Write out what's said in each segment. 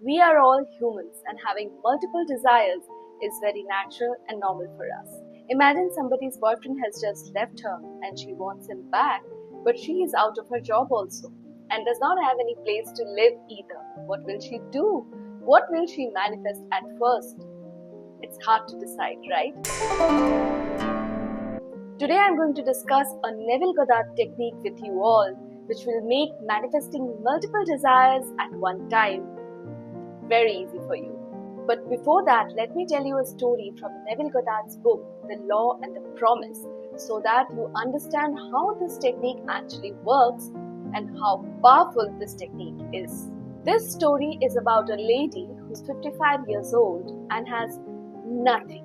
We are all humans and having multiple desires is very natural and normal for us. Imagine somebody's boyfriend has just left her and she wants him back, but she is out of her job also and does not have any place to live either. What will she do? What will she manifest at first? It's hard to decide, right? Today I'm going to discuss a Neville Goddard technique with you all, which will make manifesting multiple desires at one time very easy for you. But before that, let me tell you a story from Neville Goddard's book, The Law and the Promise, so that you understand how this technique actually works and how powerful this technique is. This story is about a lady who's 55 years old and has nothing.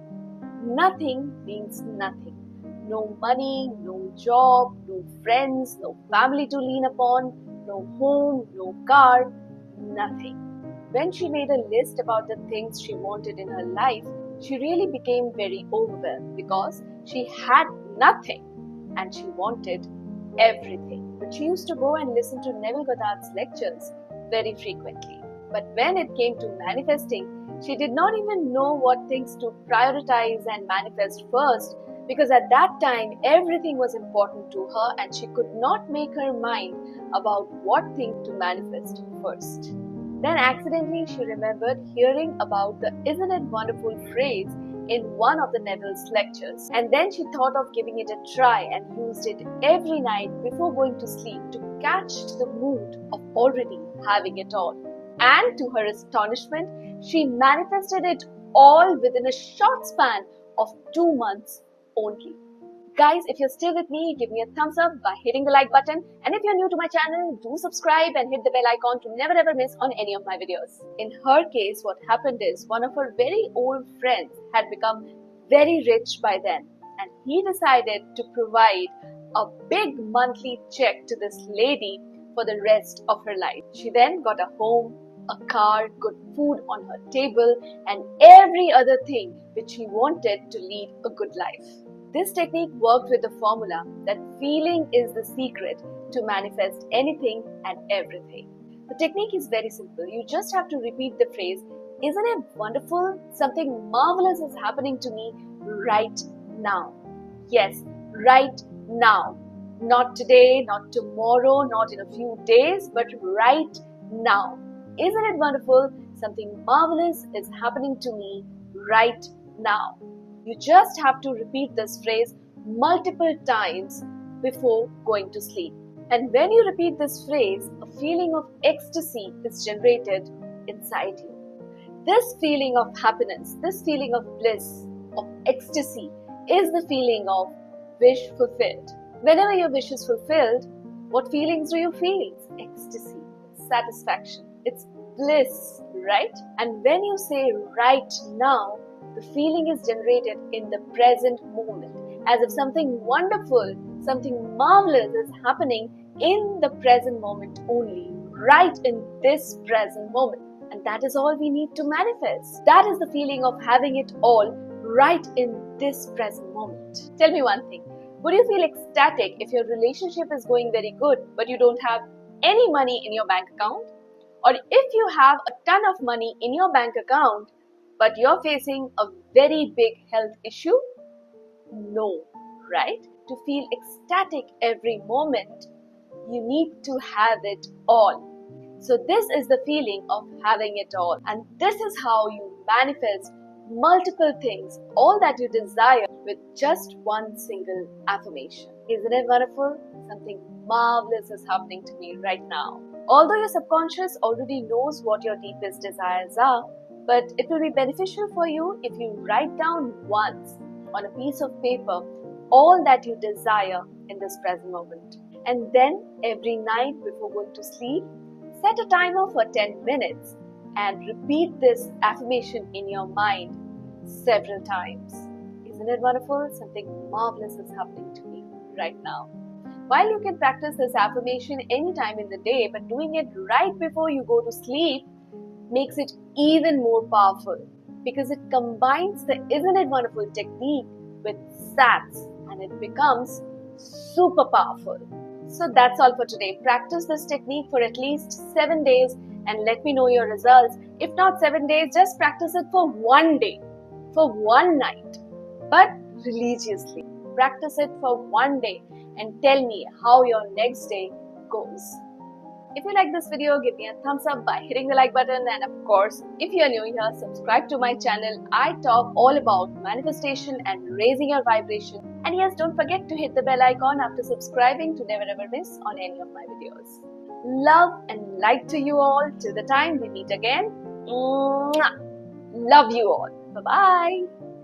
Nothing means nothing. No money, no job, no friends, no family to lean upon, no home, no car, nothing. When she made a list about the things she wanted in her life, she really became very overwhelmed because she had nothing and she wanted everything. But she used to go and listen to Neville Goddard's lectures very frequently. But when it came to manifesting, she did not even know what things to prioritize and manifest first, because at that time everything was important to her and she could not make her mind about what thing to manifest first. Then accidentally she remembered hearing about the "isn't it wonderful" phrase in one of the Neville's lectures, and then she thought of giving it a try and used it every night before going to sleep to catch the mood of already having it all. And to her astonishment, she manifested it all within a short span of 2 months only. Guys, if you're still with me, give me a thumbs up by hitting the like button, and if you're new to my channel, do subscribe and hit the bell icon to never ever miss on any of my videos. In her case, what happened is one of her very old friends had become very rich by then, and he decided to provide a big monthly check to this lady for the rest of her life. She then got a home, a car, good food on her table, and every other thing which she wanted to lead a good life. This technique worked with the formula that feeling is the secret to manifest anything and everything. The technique is very simple. You just have to repeat the phrase, "Isn't it wonderful? Something marvelous is happening to me right now." Yes, right now. Not today, not tomorrow, not in a few days, but right now. Isn't it wonderful? Something marvelous is happening to me right now. You just have to repeat this phrase multiple times before going to sleep. And when you repeat this phrase, a feeling of ecstasy is generated inside you. This feeling of happiness, this feeling of bliss, of ecstasy is the feeling of wish fulfilled. Whenever your wish is fulfilled, what feelings do you feel? It's ecstasy, it's satisfaction, it's bliss, right? And when you say right now, the feeling is generated in the present moment, as if something wonderful, something marvelous is happening in the present moment only, right in this present moment. And that is all we need to manifest. That is the feeling of having it all right in this present moment. Tell me one thing. Would you feel ecstatic if your relationship is going very good, but you don't have any money in your bank account? Or if you have a ton of money in your bank account, but you're facing a very big health issue? No, right? To feel ecstatic every moment, you need to have it all. So this is the feeling of having it all. And this is how you manifest multiple things, all that you desire, with just one single affirmation. Isn't it wonderful? Something marvelous is happening to me right now. Although your subconscious already knows what your deepest desires are, but it will be beneficial for you if you write down once on a piece of paper all that you desire in this present moment. And then every night before going to sleep, set a timer for 10 minutes and repeat this affirmation in your mind several times. Isn't it wonderful? Something marvelous is happening to me right now. While you can practice this affirmation anytime in the day, but doing it right before you go to sleep makes it even more powerful, because it combines the "isn't it wonderful" technique with SATs, and it becomes super powerful. So that's all for today. Practice this technique for at least 7 days and let me know your results. If not 7 days, just practice it for 1 day, for 1 night, but religiously. Practice it for 1 day and tell me how your next day goes. If you like this video, give me a thumbs up by hitting the like button, and of course, if you are new here, subscribe to my channel. I talk all about manifestation and raising your vibration. And yes, don't forget to hit the bell icon after subscribing to never ever miss on any of my videos. Love and light to you all till the time we meet again. Mwah! Love you all. Bye-bye.